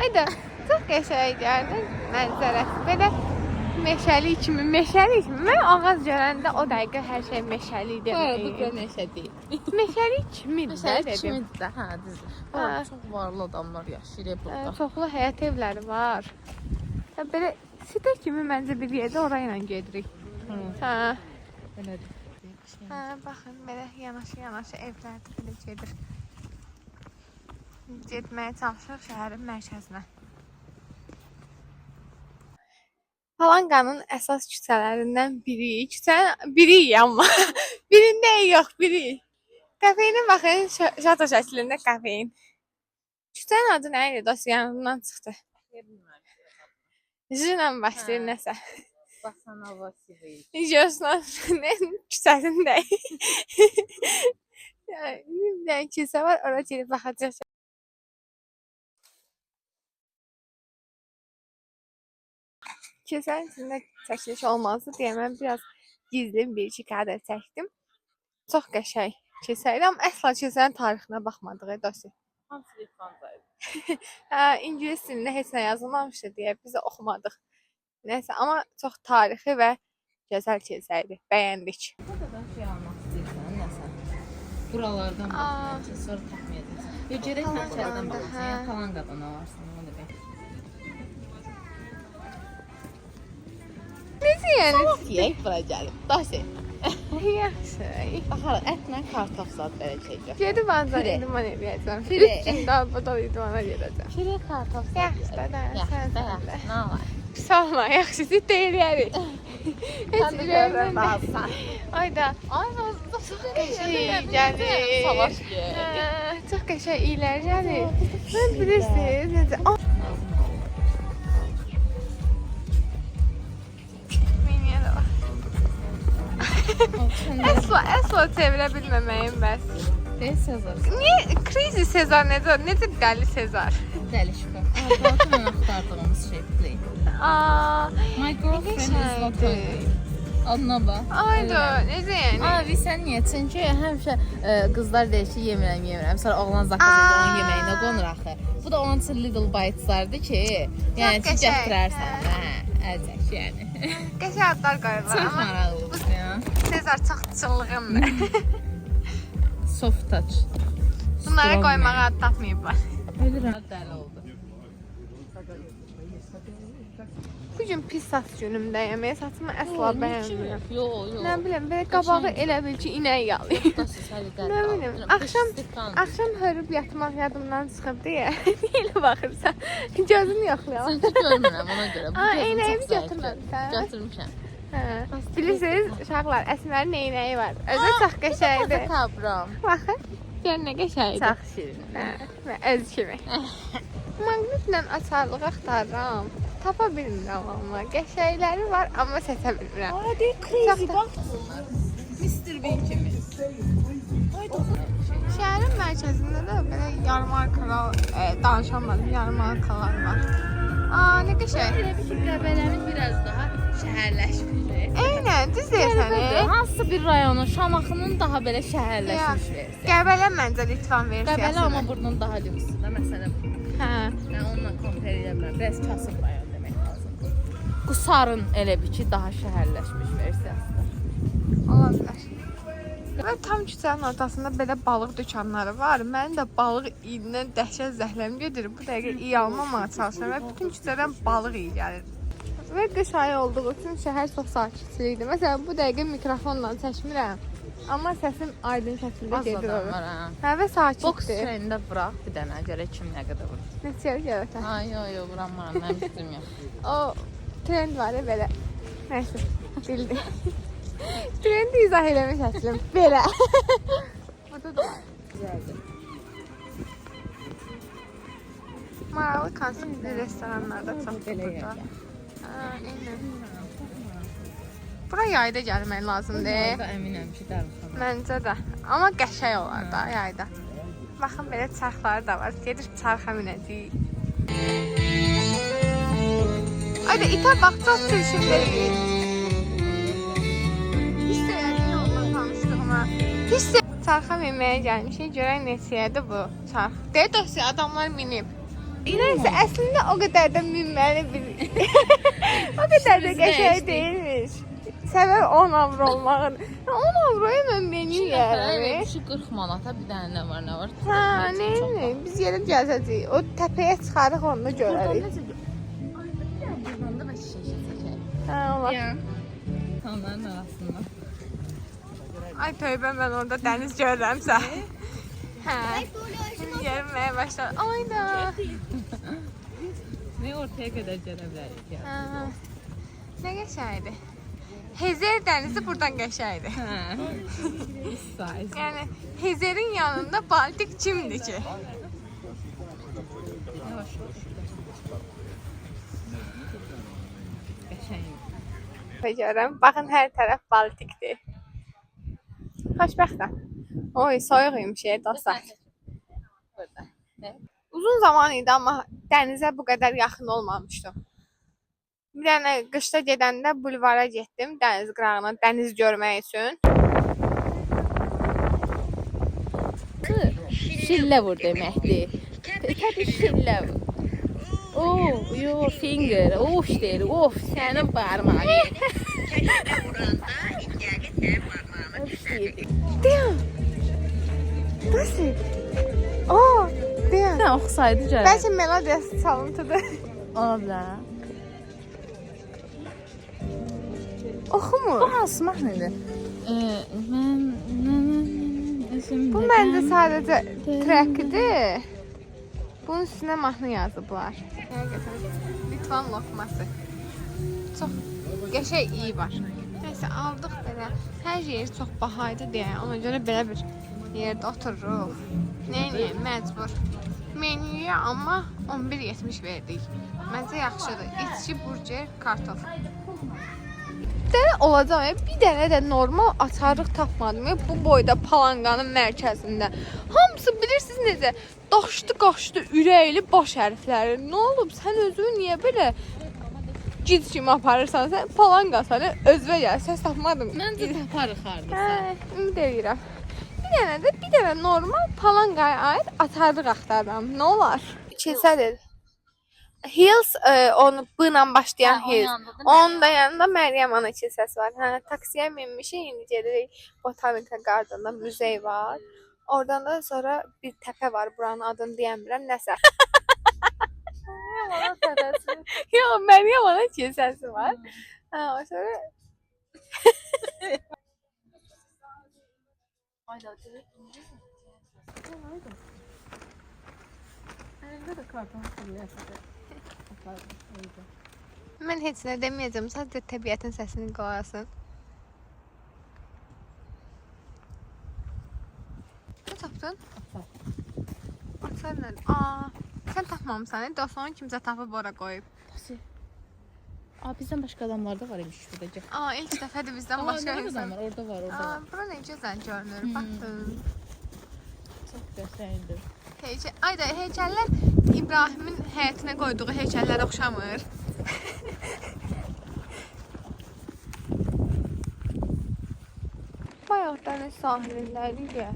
Ayda, çox qəşəng gəldi mənzərəsi. Belə meşəlik kimi. Mən ağac görəndə o dəqiqə hər şey meşəlik Bu dedim. neşə deyil. Meşəlik kimidir də Meşəlik dedim. kimidir də, hə, düzdür. Burada çox varlı adamlar yaşayır burada. Çoxlu həyət evləri var. Belə sitə kimi məncə bir yerdə orayla gedirik. Hə. Elədir. Hə, baxın, belə yanaşı evlərdə belə gedir. Getməyə çalışırıq şəhərin mərkəzinə. Palanqanın əsas küçələrindən biri. Küçənin biri amma. Birində yox, biri. Kafeyinə baxın, şato şəklində kafeyin. Küçənin adı nə idi? Dost yanından çıxdı. Jilə başlayır nəsə. Basanova Sivil. Josnanın küçəsində. Bir dənə kilsə var, ora gedib baxacaq. Kilsənin içində çəkiliş olmazdı deyə mən biraz gizli bir-iki kadr çəkdim. Çox qəşəng kilsə idi, amma əsla kilsənin tarixinə baxmadıq dostu. Hansı bir fanzaydı? İngilis dilində heç nə yazılmamışdı deyə biz də oxumadıq. Nəysə, amma çox tarixi və gözəl kilsə idi. Bəyəndik. Buradan şey almaq istəyirsən, nəsə? Buralardan baxmayacaqsan, sonra tapmayacaqsan. Yox, gərək mərkəzdən baxacaqsan, ya Palanqadan alarsan, onu da bək. Necə yəni? Yeyək bura gəlib, daşı. Yaxşı. Baxar, ətlə kartof zad verəcəkdir. Gedib azar idman edəcəm. Firə. 3 gün daha badal idmana gedəcəm. Firə kartof zad. Yaxşı da, sən də. Nə var? Pis olma, yaxşı siz deyilərik. Sən də görürəm bazısan. Ayda. Ay, çox Qəşəng gəlir. Savaş gəlir. Çox qəşəng iyilər gəlir. Mən bilirsiniz necə. Miniyə də bax. Əsla çevirə bilməməyim bəs. Deyil Sezar. Niyə Crazy Sezar necə dəli Sezar? Dəli şübhə. Adlatı mən axtardığımız şey play. My girlfriend is not hungry. Adına bax. Ayda, necə yəni? Abi sən niyə? Çünki həmişə qızlar deyir ki, yemirəm. Sonra oğlan zakaz edir, onun yeməyinə qonur axı. Bu da onun üçün little bites'lardır ki, yəni ki, gətirərsən. Hə, əlcək yəni. Qəşəng adlar qoyurlar, Çox amma maraqlıdır ya. Sezar çox çılğındır. Soft touch. Bunlara qoymağa ad tapmayıblar. Ölürəm. Dəli oldu. Bugün pis saç günümdəyəm. Saçımı əsla bəyənmirəm. Yo. Nə bilim, belə qabağı elə bil ki, inək yalıyım. Nə bilim, axşam hörüb yatmaq yadımdan çıxıb deyə. Niyə elə baxırsan? Gözünü yoxlayalım. Çünki görmürəm ona görə. Bu Eynəyimi götürməmişsən? Götürmüşəm. Bilirsiniz, uşaqlar, Əsmərin eynəyi var. Özü çox qəşəngdir. Kabram. Baxın, gör nə qəşəngdir. Çox şirin. Və öz kimi. Maqnitlə açarlıq axtarıram. Tapa bilmirəm amma. Qəşəngləri var, amma seçə bilmirəm. Hadi crazy bax. Mr. Bean kimi. Şəhərin mərkəzində də belə yarmarkalar, danışamadım, yarmarkalar var. Nə qəşəng. Elə bir ki, Qəbələnin biraz daha şəhərləşmişdir. Eynən, düz deyirsən. Hansı bir rayonun, Şamaxının daha belə şəhərləşmiş versiyası. Qəbələ məncə Litvan versiyasıdır. Qəbələ amma bunun daha lüksüdür. Məsələn, Hə. mən onunla compare edə bilməm. Biraz kasıb rayon demək lazımdır. Qusarın elə bir ki, daha şəhərləşmiş versiyasıdır. Ola bilər. Və tam küçənin ortasında belə balıq dükanları var. Mənim də balıq iyindən dəhşət zəhləm gedir. Bu dəqiqə iyi almamağa çalışıram və bütün küçədən balıq iyi gəlir. Və qış ayı olduğu üçün şəhər çox sakitçilikdir. Məsələn, bu dəqiqə mikrofonla çəkmirəm. Amma səsim aydın şəkildə Az gedir adam olur. var ha. Hə, və Boks sakitdir. trenində bıraq bir dənə görə kim nə qədər vurur. Neçə görürsən? Ay, yo, vuramıram, mənim fikrim yox. O trend var ya belə. Nəysə, bildim. Trendi izah eləmək şəklim. Belə. Burada da var. Güzeldir. Maraqlı konseptli restoranlarda çox Belə burada. yerdə. Eynən. Bura yayda gəlmək lazımdır. Burada əminəm ki, dərxana. Məncə də. Amma qəşəng olar da yayda. Baxın belə çarxları da var. Gedib çarxa minəcəyik. Ayda itə bax çox türşündəyik. Hiss elədim ondan tanışdığıma. Çarxa minməyə gəlmişik. Görək neçəyədir bu çarx. Deyə dostlar adamlar minib. Nəysə, əslində o qədər də minməli bir... o qədər də qəşəng deyilmiş. Səbəb 10 avro olmağın. 10 avroya mən menü yərəm. Şu 40 manata bir dənə nə var? Hə, nə? Biz gedib gəzəcəyik. O təpəyə çıxarıq onu görərik. Burada və şişə çəkək. Hə, olar. Onların arasında. Ay tövbə, mən orada dəniz görürəmsə. Hə. Gəlməyə başladı. Ayda. Ne ortaya kadar gelebiliriz ya? Hə. Nə qəşəngdir. Hezer dənizi buradan qəşəngdir. Size. Yəni Hezer'in yanında Baltik kimdir ki? Yavaş yavaş. Geçen Görürəm. Baxın, hər tərəf Baltikdir. Xoşbəxtəm. Oy, soyuq imiş dostlar. burada. Uzun zaman idi, amma dənizə bu qədər yaxın olmamışdım. Bir dənə qışda gedəndə bulvara getdim, dəniz qırağına, dəniz görmək üçün. Şillə vur deməkdir. Tabii şillə vur. Oh, yo, finger. Of deyir. Of, sənin barmağın. Dayan. Nasıl? Aa, dayan. Sən oxusaydı görər. Bəlkə melodiyası çalıntıdır. Ola bilər. Oxumur. Bu hansı mahnıdır? Mən özüm Bu məndə sadəcə track-idir. Bunun üstünə mahnı yazıblar. Həqiqətən Litvan lokması. Çox qəşəng iyi var. Nəysə, aldıq belə. Hər yer çox baha idi deyə, ona görə belə bir yerdə otururuq. Nəyəyək, məcbur. Menüyə amma 11.70 verdik. Məncə yaxşıdır. İçki, burger, kartof. Bir dənə olacaq, bir dənə də normal açarlıq tapmadım. Bu boyda Palanqanın mərkəzində. Hamısı bilirsiniz necə? Daşdı, qaşdı, ürəkli baş hərfləri. Nə olub? Sən özünü niyə belə gid kimi aparırsan? Sən Palanqasan, özünə gəl. Səs tapmadım. Məncə taparıq Hə, hardasa. ümid edirəm. Bir dənə normal Palanqaya aid açarlıq axtarıram. Nə olar? Kilsədir. Hills, onu B ilə başlayan Hills. Onun da yanında Məryəm ana kilsəsi var. Hə, taksiyə minmişik, indi gedirik Botanika Garden'da muzey var. Oradan da sonra bir təpə var, buranın adını deyəmirəm, nəsə. Yox, Məryəm ana kilsəsi var. Hə, o sonra mən heç nə deməyəcəm, sadəcə təbiətin səsini qoyasın. Nə tapdın? Atar nədir? Sən tapmamısan, dostların kimsə tapıb ora qoyub. Bizdən başqa adamlar da var imiş şurada. İlk dəfədir bizdən başqa Başqa insan. adam var, orada var, orada var. Bura necə zən görünür, baxın. Çox qəşəngdir. Ayda heykəllər İbrahimin həyətinə qoyduğu heykəllərə oxşamır. Bayaq dəniz sahilindəydik deyə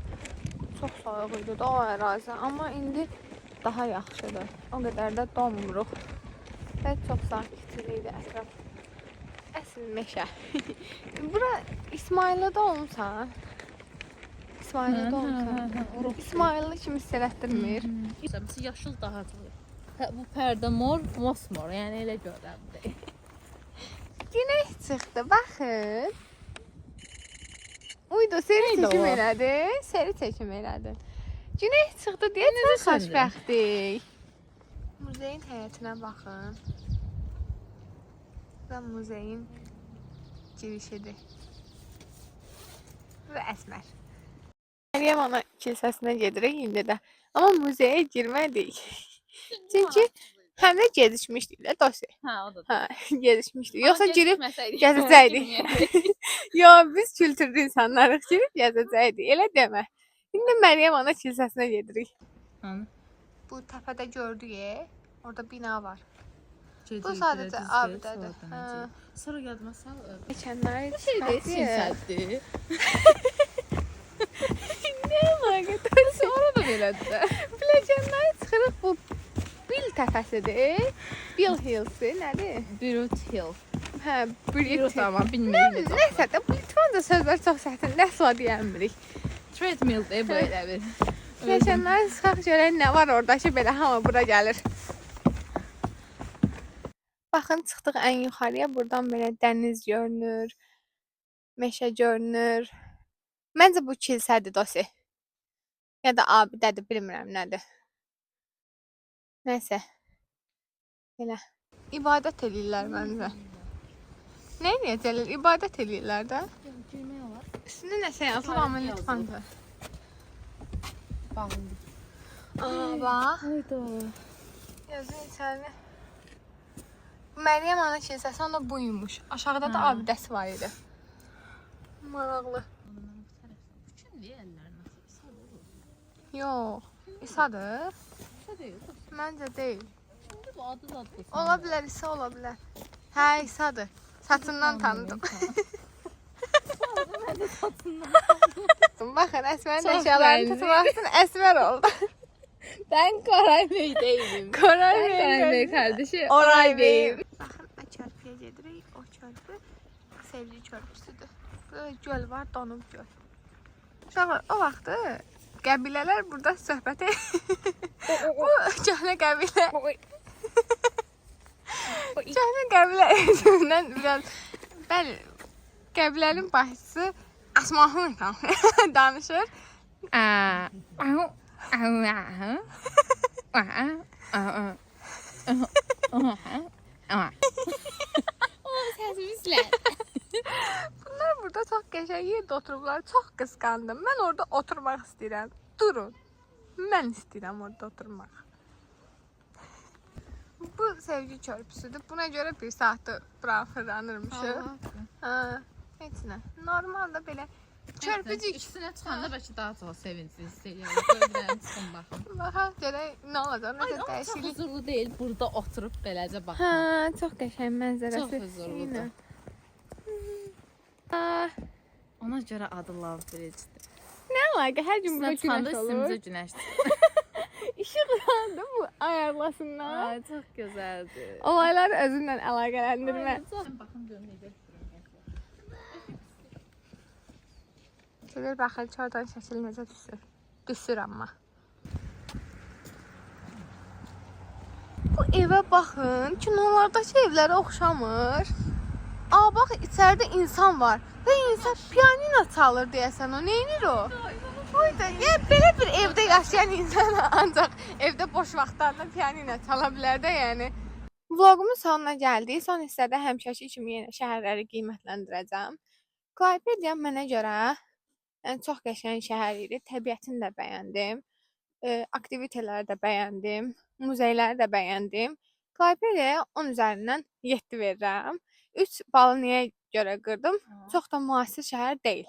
çox soyuq idi da o ərazi, amma indi daha yaxşıdır. O qədər də donmuruq. Və çox sakitçilikdir ətraf. Əsl meşə. Bura İsmailada olmuşsan. İsmailada olmuşsan. İsmailli kimi hiss elətdirmir. Məsələn, yaşıl daha çox. Bu pərdə mor, mosmor, yəni elə görürəm. Günəş çıxdı, baxın. Uydu, seri çəkim elədi. Seri çəkim elədi. Günəş çıxdı deyə çox xoşbəxtdik. Muzeyin həyətinə baxın. Bu da muzeyin girişidir. Bu da Əsmər. Məryəm ana kilsəsinə gedirik indi də. Amma muzeyə girmədik. Çünki həm də gecikmişdik də dosya. O da. Hə, gecikmişdik. Yoxsa girib gəzəcəkdik. Yox, biz kültürlü insanlarıq, girib gəzəcəkdik. Elə demə. İndi Məryəm ana kilsəsinə gedirik. Bu təpədə gördük, orada bina var. Bu sadəcə abidədir. Sonra yadıma sal. Keçənlər Silsəddir. Nə əlaqədir? Sonra da belədir. Biləcənlər çıxırıq bu Bil təpəsidir. Bill Hills-i nədir? Birut Hill. Hə, Birut amma bilmiyorum. Nəsə də bu Litvanca sözlər çox çətin. Nəsə deyəmirik. Treadmill də belə bir. Keçənlər çıxaq görək nə var orada ki, belə hamı bura gəlir. Baxın, çıxdıq ən yuxarıya. Buradan belə dəniz görünür, meşə görünür. Məncə bu kilsədir dosi. Ya da abidədir, bilmirəm nədir. Nəysə. Belə. İbadət eləyirlər məncə. Nə edəcəklər? İbadət eləyirlər də. Üstündə nəsə yazılır, amma lütfəndir. Aa, bax. Yazın içəri. Məryəm ana kilsəsi onda buymuş. Aşağıda da abidəsi var idi. Maraqlı. Yox. İsadır. Məncə deyil. Ola bilər, İsa ola bilər. Hə, İsadır. Saçından tanıdım. Baxın, Əsmərin əşyalarını tutmaq üçün Əsmər oldu. Ben Koray Bey değilim. Koray Ben Koray Bey Bey. kardeşi Oray Beyim. Baxın, çarpıya gedirik. O çarpı Sevgi çarpısıdır. Böyle göl var, donub göl. Uşaqlar, o vaxtı qəbilələr burada söhbət Bu cəhlə qəbilə. Cəhlə qəbilə üzümündən biraz... Bəli, qəbilənin başçısı Əsmahın danışır. Sesimizle. Bunlar burada çox qəşəng yerdə oturublar. Çox qısqandım. Mən orada oturmaq istəyirəm. Durun. Mən istəyirəm orada oturmaq. Bu sevgi körpüsüdür. Buna görə bir saatdır bura fırlanırmışıq. Ha, heç nə. Normalda belə körpücük. Üstüne çıkanda belki daha çok sevinçli hissediyorum. Gözlerim çıkın bakın. Baxaq görək nə olacaq, necə Çok dəyişiklik. huzurlu değil. Burada oturup beləcə Ha, baxın. çox qəşəng mənzərəsi. Çox huzurludur. Aa, Ona görə adı Love Bridge-dir. nə əlaqə? Hər gün burada Üstüne çıkanda günəş üstümüzə olur. güneş. İşıq yandı bu ayarlasınlar. Ay, çok güzeldir. Olaylar özünlə əlaqələndirmə. Bakın görünecek. Gelir baxır çordan şəkil necə düşür. Düşür amma. Bu evə baxın, kinolardakı evlərə oxşamır. Aa, bax, içəridə insan var. Və insan pianino çalır deyəsən, o neynir o? Oyda, yəni belə bir evdə yaşayan insan ancaq evdə boş vaxtlarında pianino çala bilər də, yəni. Vlogumun sonuna gəldik. Son hissədə həmişəki kimi yenə şəhərləri qiymətləndirəcəm. Klaipėda mənə görə çox qəşəng şəhər idi. Təbiətini də bəyəndim. Aktiviteləri də bəyəndim. Muzeyləri də bəyəndim. Klaipėdaya 10 üzərindən 7 verirəm. 3 balı niyə görə qırdım? Çox da müasir şəhər deyil.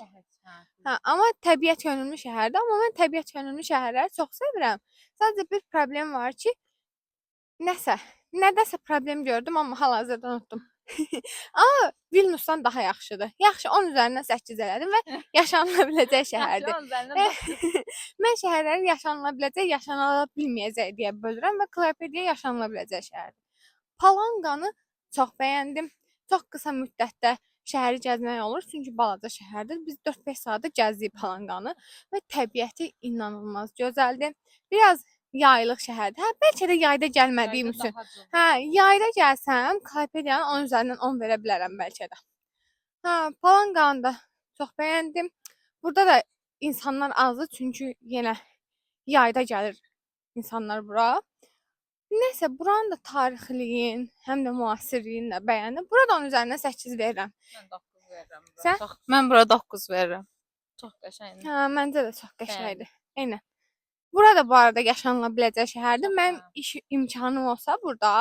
Hə, amma təbiət yönümlü şəhərdir. Amma mən təbiət yönümlü şəhərləri çox sevirəm. Sadəcə bir problem var ki, nədəsə problem gördüm, amma hal-hazırda unutdum. Amma Vilniusdan daha yaxşıdır. Yaxşı, 10 üzərindən 8 elədim və yaşanıla biləcək şəhərdir. Mən şəhərləri yaşanıla biləcək, yaşanıla bilməyəcək deyə bölürəm və Klaipėda yaşanıla biləcək şəhərdir. Palanqanı çox bəyəndim. Çox qısa müddətdə şəhəri gəzmək olur, çünki balaca şəhərdir. Biz 4-5 saatda gəzdik Palanqanı və təbiəti inanılmaz gözəldir. Biraz yaylıq şəhərdir. Hə, bəlkə də yayda gəlmədiyim üçün. Hə, yayda gəlsəm, Klaipėdanın 10 üzərindən 10 verə bilərəm bəlkə də. Hə, Palanqanı da çox bəyəndim. Burada da insanlar azdır, çünki yenə yayda gəlir insanlar bura. Nəysə, buranın da tarixiliyin, həm də müasirliyini də bəyəndim. Burada 10 üzərindən 8 verirəm. Mən 9 verirəm. Sən? Mən bura 9 verirəm. Çox qəşəngdir. Hə, məncə də çox qəşəngdir. Eynən. Burada bu arada yaşanıla biləcək şəhərdir. Mən iş imkanım olsa burada,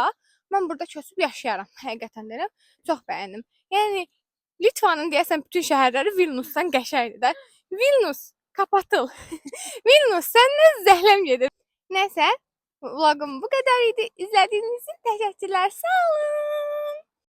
mən burada köçüb yaşayaram. Həqiqətən deyirəm, çox bəyəndim. Yəni Litvanın deyəsən bütün şəhərləri Vilniusdan qəşəngdir də. Vilnius kapatıl. Vilnius səndən zəhləm gedir. Nəsə, vloqum bu qədər idi. İzlədiyiniz üçün təşəkkürlər. Sağ olun.